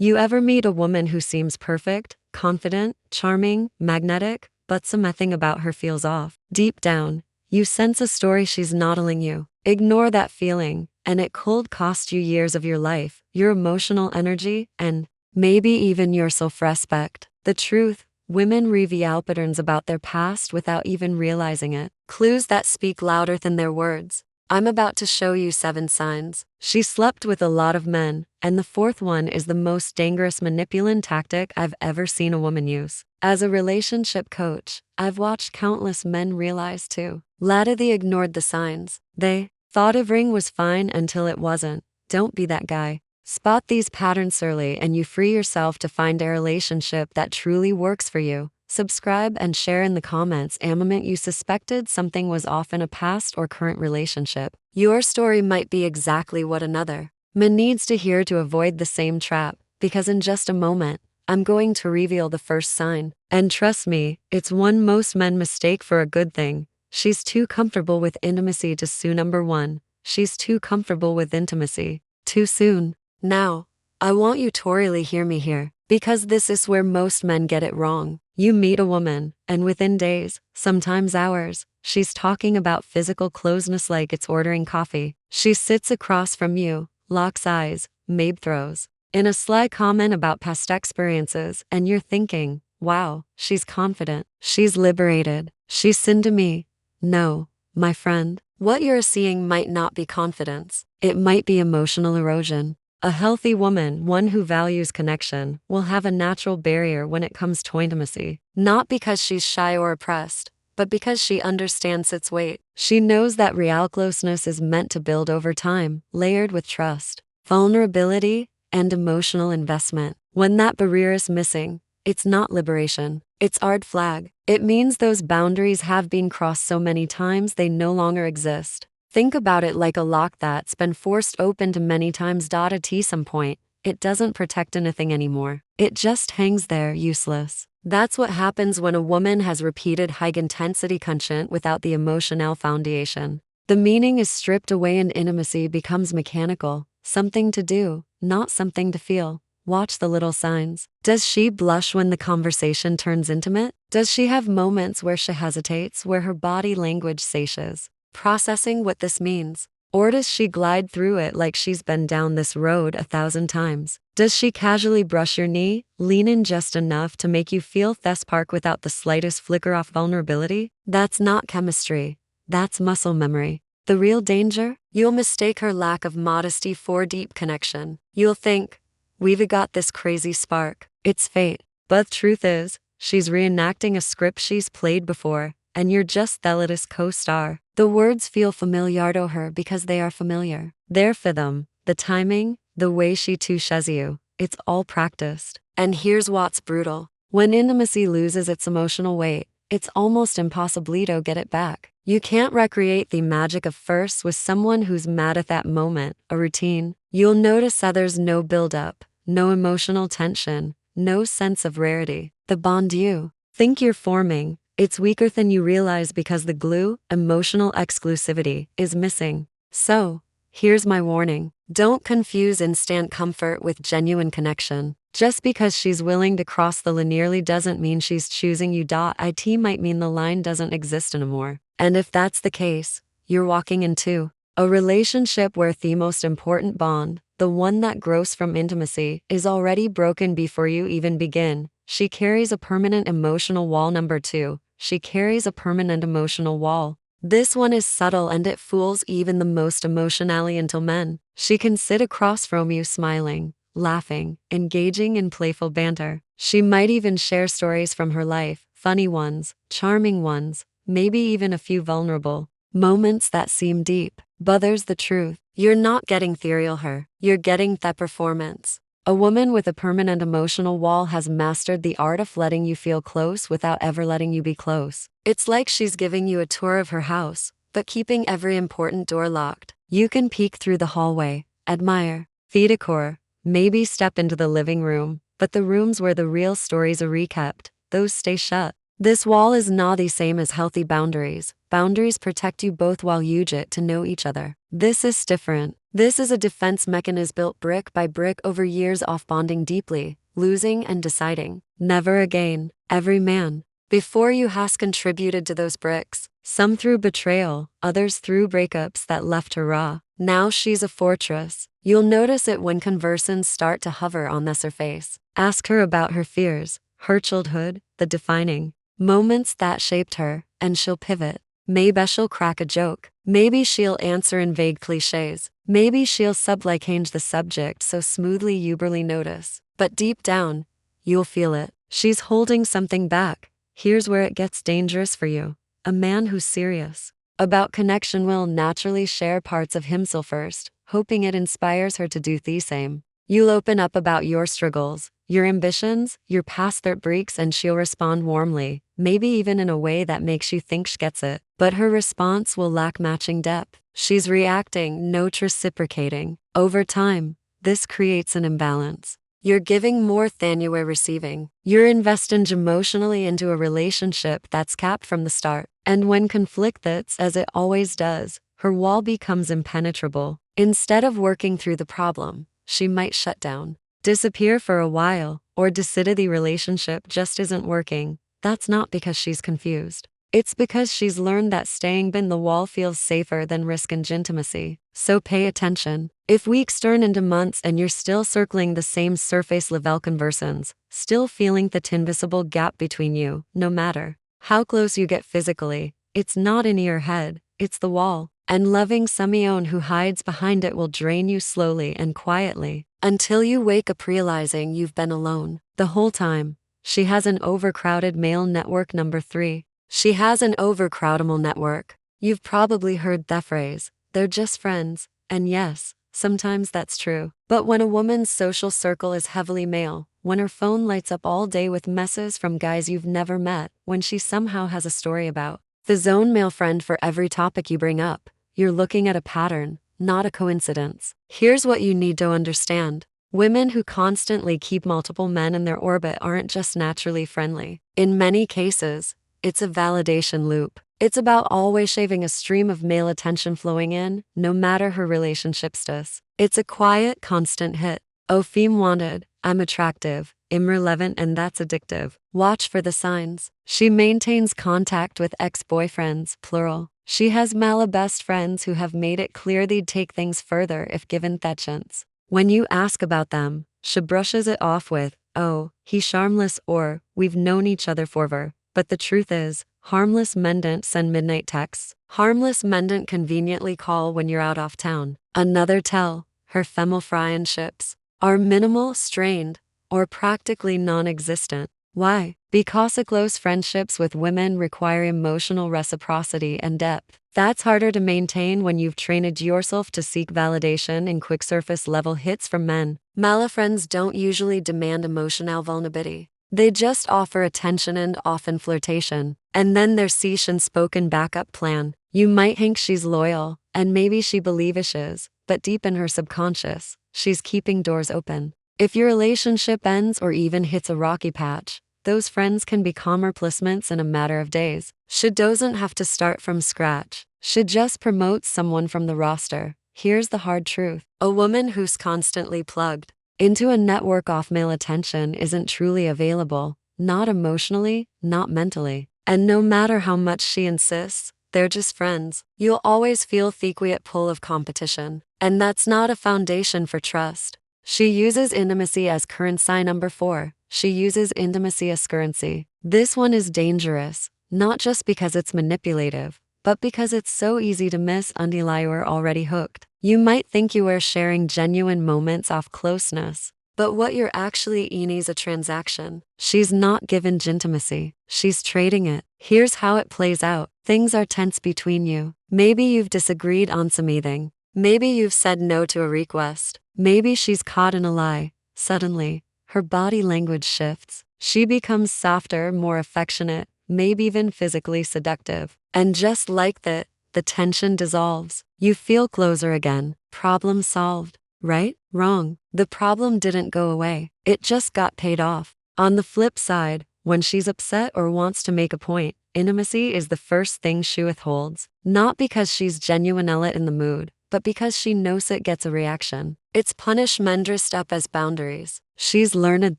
You ever meet a woman who seems perfect, confident, charming, magnetic, but something about her feels off? Deep down, you sense a story she's not telling you. Ignore that feeling, and it could cost you years of your life, your emotional energy, and maybe even your self-respect. The truth, women reveal patterns about their past without even realizing it. Clues that speak louder than their words. I'm about to show you 7 signs. She slept with a lot of men, and the 4th one is the most dangerous manipulative tactic I've ever seen a woman use. As a relationship coach, I've watched countless men realize too. They ignored the signs. They thought everything was fine until it wasn't. Don't be that guy. Spot these patterns early and you free yourself to find a relationship that truly works for you. Subscribe and share in the comments a moment you suspected something was off in a past or current relationship. Your story might be exactly what another man needs to hear to avoid the same trap, because in just a moment, I'm going to reveal the first sign. And trust me, it's one most men mistake for a good thing. She's too comfortable with intimacy to sue. Number 1. She's too comfortable with intimacy too soon. Now, I want you to really hear me here, because this is where most men get it wrong. You meet a woman, and within days, sometimes hours, she's talking about physical closeness like it's ordering coffee. She sits across from you, locks eyes, maybe throws in a sly comment about past experiences, and you're thinking, wow, she's confident, she's liberated, she's into me. No, my friend, what you're seeing might not be confidence. It might be emotional erosion. A healthy woman, one who values connection, will have a natural barrier when it comes to intimacy. Not because she's shy or oppressed, but because she understands its weight. She knows that real closeness is meant to build over time, layered with trust, vulnerability, and emotional investment. When that barrier is missing, it's not liberation, it's red flag. It means those boundaries have been crossed so many times they no longer exist. Think about it like a lock that's been forced open too many times. At some point, it doesn't protect anything anymore. It just hangs there, useless. That's what happens when a woman has repeated high-intensity content without the emotional foundation. The meaning is stripped away and intimacy becomes mechanical, something to do, not something to feel. Watch the little signs. Does she blush when the conversation turns intimate? Does she have moments where she hesitates, where her body language sashes, processing what this means? Or does she glide through it like she's been down this road 1,000 times? Does she casually brush your knee, lean in just enough to make you feel spark without the slightest flicker of vulnerability? That's not chemistry. That's muscle memory. The real danger? You'll mistake her lack of modesty for deep connection. You'll think, we've got this crazy spark. It's fate. But truth is, she's reenacting a script she's played before, and you're just the latest co-star. The words feel familiar to her because they are familiar. They're for them. The timing, the way she touches you, it's all practiced. And here's what's brutal. When intimacy loses its emotional weight, it's almost impossible to get it back. You can't recreate the magic of first with someone who's mad at that moment, a routine. You'll notice that there's no build-up, no emotional tension, no sense of rarity. The bond you think you're forming, it's weaker than you realize because the glue, emotional exclusivity, is missing. So, here's my warning. Don't confuse instant comfort with genuine connection. Just because she's willing to cross the line linearly doesn't mean she's choosing you. It might mean the line doesn't exist anymore. And if that's the case, you're walking into a relationship where the most important bond, the one that grows from intimacy, is already broken before you even begin. She carries a permanent emotional wall. Number 2. She carries a permanent emotional wall. This one is subtle and it fools even the most emotionally intelligent men. She can sit across from you smiling, laughing, engaging in playful banter. She might even share stories from her life, funny ones, charming ones, maybe even a few vulnerable moments that seem deep. But there's the truth. You're not getting ethereal her. You're getting that performance. A woman with a permanent emotional wall has mastered the art of letting you feel close without ever letting you be close. It's like she's giving you a tour of her house, but keeping every important door locked. You can peek through the hallway, admire the decor, maybe step into the living room, but the rooms where the real stories are kept, those stay shut. This wall is not the same as healthy boundaries. Boundaries protect you both while you get to know each other. This is different. This is a defense mechanism built brick by brick over years off bonding deeply, losing and deciding. Never again. Every man before you has contributed to those bricks, some through betrayal, others through breakups that left her raw. Now she's a fortress. You'll notice it when conversations start to hover on the surface. Ask her about her fears, her childhood, the defining moments that shaped her, and she'll pivot. Maybe she'll crack a joke. Maybe she'll answer in vague cliches. Maybe she'll change the subject so smoothly you barely notice. But deep down, you'll feel it. She's holding something back. Here's where it gets dangerous for you. A man who's serious about connection will naturally share parts of himself first, hoping it inspires her to do the same. You'll open up about your struggles, your ambitions, your past heartbreaks, and she'll respond warmly, maybe even in a way that makes you think she gets it. But her response will lack matching depth. She's reacting, not reciprocating. Over time, this creates an imbalance. You're giving more than you are receiving. You're investing emotionally into a relationship that's capped from the start. And when conflict hits, as it always does, her wall becomes impenetrable. Instead of working through the problem, she might shut down, disappear for a while, or decide the relationship just isn't working. That's not because she's confused. It's because she's learned that staying behind the wall feels safer than risking intimacy. So pay attention. If weeks turn into months and you're still circling the same surface level conversations, still feeling the invisible gap between you, no matter how close you get physically, it's not in your head, it's the wall. And loving someone who hides behind it will drain you slowly and quietly, until you wake up realizing you've been alone the whole time. She has an overcrowded male network. Number 3. She has an overcrowdable network. You've probably heard that phrase, they're just friends, and yes, sometimes that's true. But when a woman's social circle is heavily male, when her phone lights up all day with messages from guys you've never met, when she somehow has a story about the zone male friend for every topic you bring up, you're looking at a pattern, not a coincidence. Here's what you need to understand. Women who constantly keep multiple men in their orbit aren't just naturally friendly. In many cases, it's a validation loop. It's about always shaving a stream of male attention flowing in, no matter her relationship status. It's a quiet, constant hit. Oh, femme wanted, I'm attractive, I'm relevant, and that's addictive. Watch for the signs. She maintains contact with ex-boyfriends, plural. She has male best friends who have made it clear they'd take things further if given that chance. When you ask about them, she brushes it off with, oh, he's harmless, or we've known each other forever. But the truth is, harmless men don't send midnight texts. Harmless men don't conveniently call when you're out off town. Another tell, her female friendships are minimal, strained, or practically non-existent. Why? Because close friendships with women require emotional reciprocity and depth. That's harder to maintain when you've trained yourself to seek validation in quick surface level hits from men. Male friends don't usually demand emotional vulnerability. They just offer attention and often flirtation. And then there's such unspoken backup plan. You might think she's loyal, and maybe she believes she is, but deep in her subconscious, she's keeping doors open. If your relationship ends or even hits a rocky patch, those friends can become replacements in a matter of days. She doesn't have to start from scratch. She just promotes someone from the roster. Here's the hard truth. A woman who's constantly plugged into a network of male attention isn't truly available, not emotionally, not mentally. And no matter how much she insists, they're just friends. You'll always feel the quiet pull of competition. And that's not a foundation for trust. She uses intimacy as currency. Number 4. She uses intimacy as currency. This one is dangerous, not just because it's manipulative, but because it's so easy to miss until you're already hooked. You might think you are sharing genuine moments of closeness, but what you're actually in is a transaction. She's not given intimacy, she's trading it. Here's how it plays out. Things are tense between you. Maybe you've disagreed on something. Maybe you've said no to a request. Maybe she's caught in a lie. Suddenly, her body language shifts. She becomes softer, more affectionate, maybe even physically seductive. And just like that, the tension dissolves. You feel closer again. Problem solved. Right? Wrong. The problem didn't go away. It just got paid off. On the flip side, When she's upset or wants to make a point, intimacy is the first thing she withholds. Not because she's genuinely in the mood, but because she knows it gets a reaction. It's punishment dressed up as boundaries. She's learned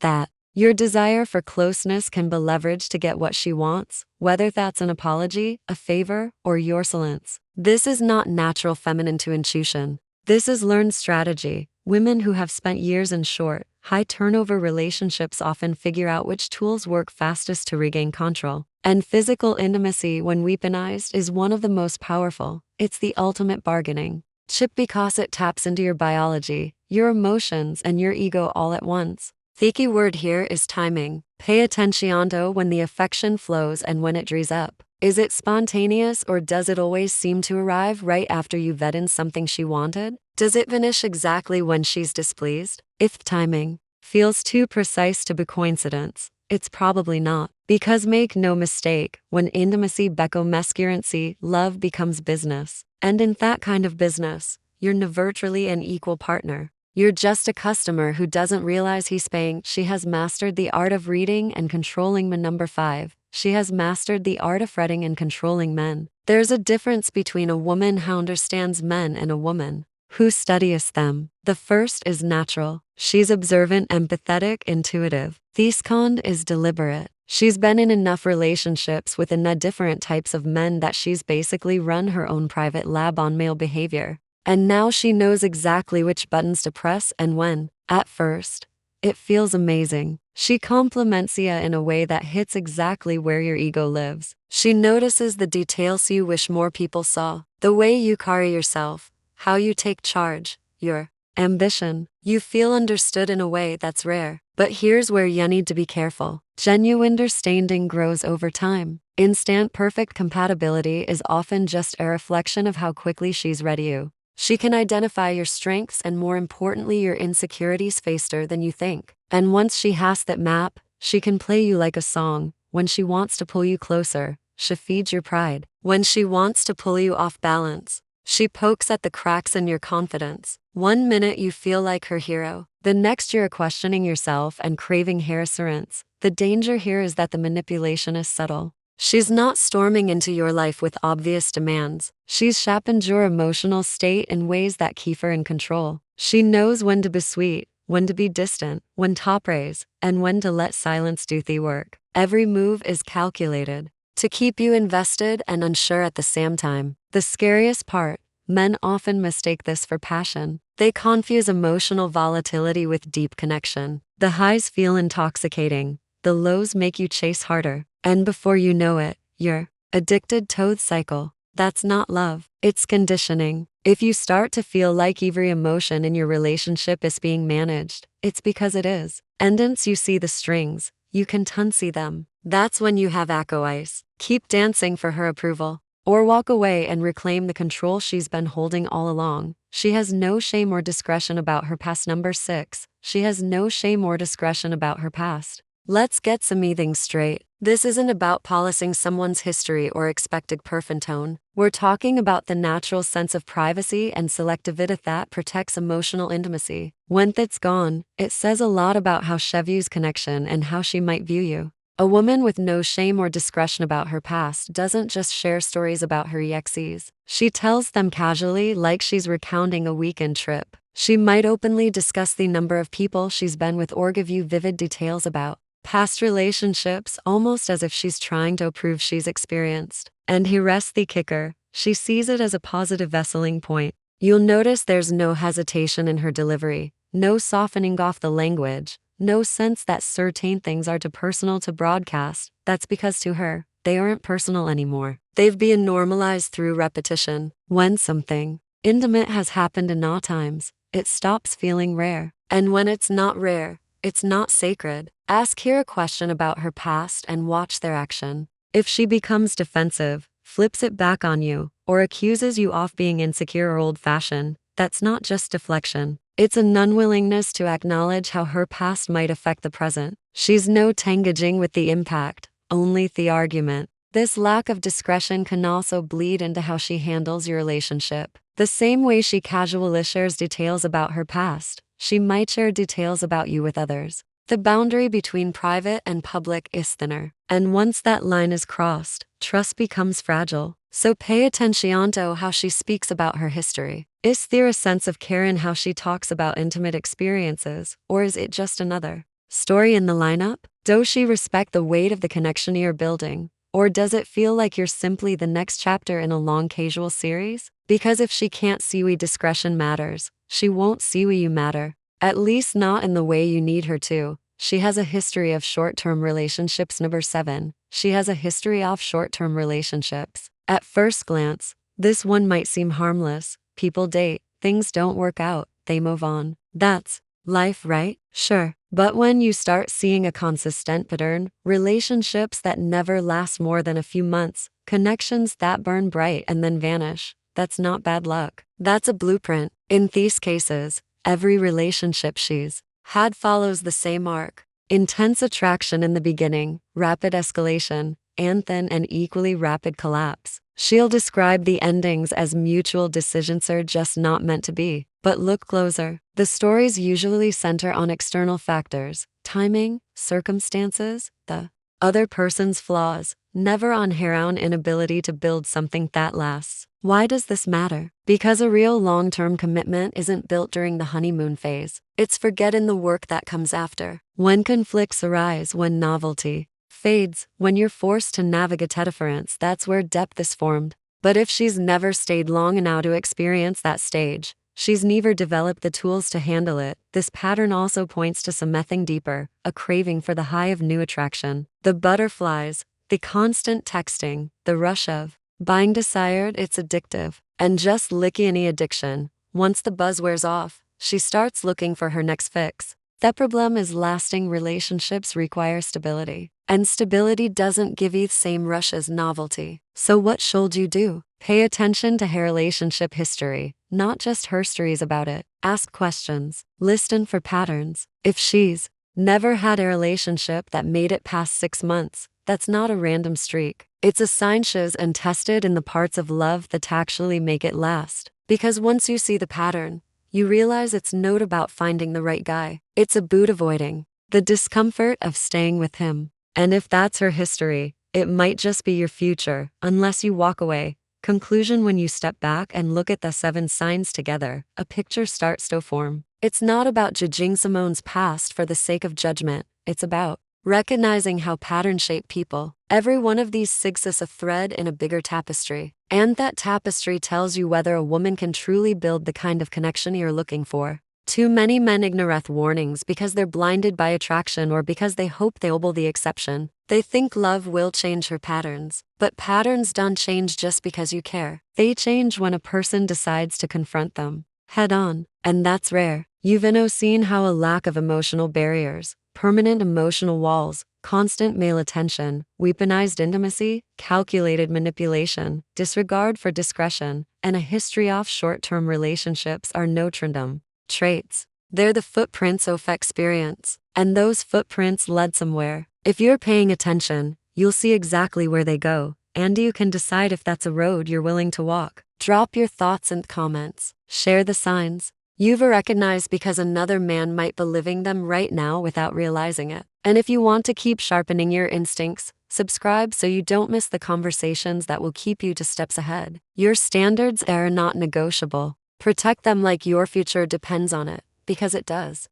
that your desire for closeness can be leveraged to get what she wants, whether that's an apology, a favor, or your silence. This is not natural feminine to intuition. This is learned strategy. Women who have spent years in short, high turnover relationships often figure out which tools work fastest to regain control. And physical intimacy, when weaponized, is one of the most powerful. It's the ultimate bargaining chip because it taps into your biology, your emotions, and your ego all at once. The key word here is timing. Pay attention to when the affection flows and when it dries up. Is it spontaneous, or does it always seem to arrive right after you've vet in something she wanted? Does it vanish exactly when she's displeased? If timing feels too precise to be coincidence, it's probably not. Because make no mistake, when intimacy becomes mescurancy, love becomes business. And in that kind of business, you're not virtually an equal partner. You're just a customer who doesn't realize he's paying. She has mastered the art of reading and controlling men. Number 5. She has mastered the art of fretting and controlling men. There's a difference between a woman who understands men and a woman who studies them. The first is natural. She's observant, empathetic, intuitive. The second is deliberate. She's been in enough relationships with enough different types of men that she's basically run her own private lab on male behavior. And now she knows exactly which buttons to press and when. At first, it feels amazing. She compliments you in a way that hits exactly where your ego lives. She notices the details you wish more people saw. The way you carry yourself, how you take charge, your ambition. You feel understood in a way that's rare. But here's where you need to be careful. Genuine understanding grows over time. Instant perfect compatibility is often just a reflection of how quickly she's read you. She can identify your strengths and, more importantly, your insecurities faster than you think. And once she has that map, she can play you like a song. When she wants to pull you closer, she feeds your pride. When she wants to pull you off balance, she pokes at the cracks in your confidence. One minute you feel like her hero, the next you're questioning yourself and craving reassurance. The danger here is that the manipulation is subtle. She's not storming into your life with obvious demands. She's shaping your emotional state in ways that keep her in control. She knows when to be sweet, when to be distant, when to praise, and when to let silence do the work. Every move is calculated to keep you invested and unsure at the same time. The scariest part, men often mistake this for passion. They confuse emotional volatility with deep connection. The highs feel intoxicating, the lows make you chase harder. And before you know it, you're addicted to the cycle. That's not love, it's conditioning. If you start to feel like every emotion in your relationship is being managed, it's because it is. And once you see the strings, you can unsee them. That's when you have echo ice. Keep dancing for her approval, or walk away and reclaim the control she's been holding all along. She has no shame or discretion about her past. Number 6. She has no shame or discretion about her past. Let's get some things straight. This isn't about polishing someone's history or expected perfect tone. We're talking about the natural sense of privacy and selectivity that protects emotional intimacy. When that's gone, it says a lot about how she views connection and how she might view you. A woman with no shame or discretion about her past doesn't just share stories about her exes. She tells them casually, like she's recounting a weekend trip. She might openly discuss the number of people she's been with or give you vivid details about past relationships, almost as if she's trying to prove she's experienced. And here's the kicker. She sees it as a positive vesseling point. You'll notice there's no hesitation in her delivery, no softening off the language, no sense that certain things are too personal to broadcast. That's because to her, they aren't personal anymore. They've been normalized through repetition. When something intimate has happened enough times, it stops feeling rare. And when it's not rare, it's not sacred. Ask her a question about her past and watch their action. If she becomes defensive, flips it back on you, or accuses you of being insecure or old-fashioned, that's not just deflection. It's an unwillingness to acknowledge how her past might affect the present. She's not engaging with the impact, only the argument. This lack of discretion can also bleed into how she handles your relationship. The same way she casually shares details about her past, she might share details about you with others. The boundary between private and public is thinner. And once that line is crossed, trust becomes fragile. So pay attention to how she speaks about her history. Is there a sense of care in how she talks about intimate experiences, or is it just another story in the lineup? Does she respect the weight of the connection you're building, or does it feel like you're simply the next chapter in a long casual series? Because if she can't see why discretion matters, she won't see why you matter. At least not in the way you need her to. She has a history of short-term relationships. Number 7. She has a history of short-term relationships. At first glance, this one might seem harmless. People date, things don't work out, they move on. That's life, right? Sure. But when you start seeing a consistent pattern, relationships that never last more than a few months, connections that burn bright and then vanish, that's not bad luck. That's a blueprint. In these cases, every relationship she's had follows the same arc. Intense attraction in the beginning, rapid escalation, and then an equally rapid collapse. She'll describe the endings as mutual decisions are just not meant to be. But look closer. The stories usually center on external factors, timing, circumstances, the other person's flaws, never on her own inability to build something that lasts. Why does this matter? Because a real long-term commitment isn't built during the honeymoon phase. It's forgetting the work that comes after. When conflicts arise, when novelty fades, when you're forced to navigate difference, that's where depth is formed. But if she's never stayed long enough to experience that stage, she's never developed the tools to handle it. This pattern also points to something deeper, a craving for the high of new attraction. The butterflies, the constant texting, the rush of buying desired, it's addictive. And just like any addiction, once the buzz wears off, she starts looking for her next fix. The problem is lasting relationships require stability. And stability doesn't give you the same rush as novelty. So what should you do? Pay attention to her relationship history, not just her stories about it. Ask questions. Listen for patterns. If she's never had a relationship that made it past 6 months, that's not a random streak. It's a sign she's untested in the parts of love that actually make it last. Because once you see the pattern, you realize it's not about finding the right guy. It's about avoiding the discomfort of staying with him. And if that's her history, it might just be your future, unless you walk away. Conclusion: when you step back and look at the 7 signs together, a picture starts to form. It's not about judging Simone's past for the sake of judgment. It's about recognizing how patterns shape people. Every one of these six is a thread in a bigger tapestry. And that tapestry tells you whether a woman can truly build the kind of connection you're looking for. Too many men ignore warnings because they're blinded by attraction or because they hope they'll be the exception. They think love will change her patterns. But patterns don't change just because you care. They change when a person decides to confront them head on. And that's rare. You've seen how a lack of emotional barriers, permanent emotional walls, constant male attention, weaponized intimacy, calculated manipulation, disregard for discretion, and a history of short-term relationships are no trendum traits. They're the footprints of experience, and those footprints led somewhere. If you're paying attention, you'll see exactly where they go, and you can decide if that's a road you're willing to walk. Drop your thoughts and comments. Share the signs you've recognized because another man might be living them right now without realizing it. And if you want to keep sharpening your instincts, subscribe so you don't miss the conversations that will keep you 2 steps ahead. Your standards are not negotiable. Protect them like your future depends on it, because it does.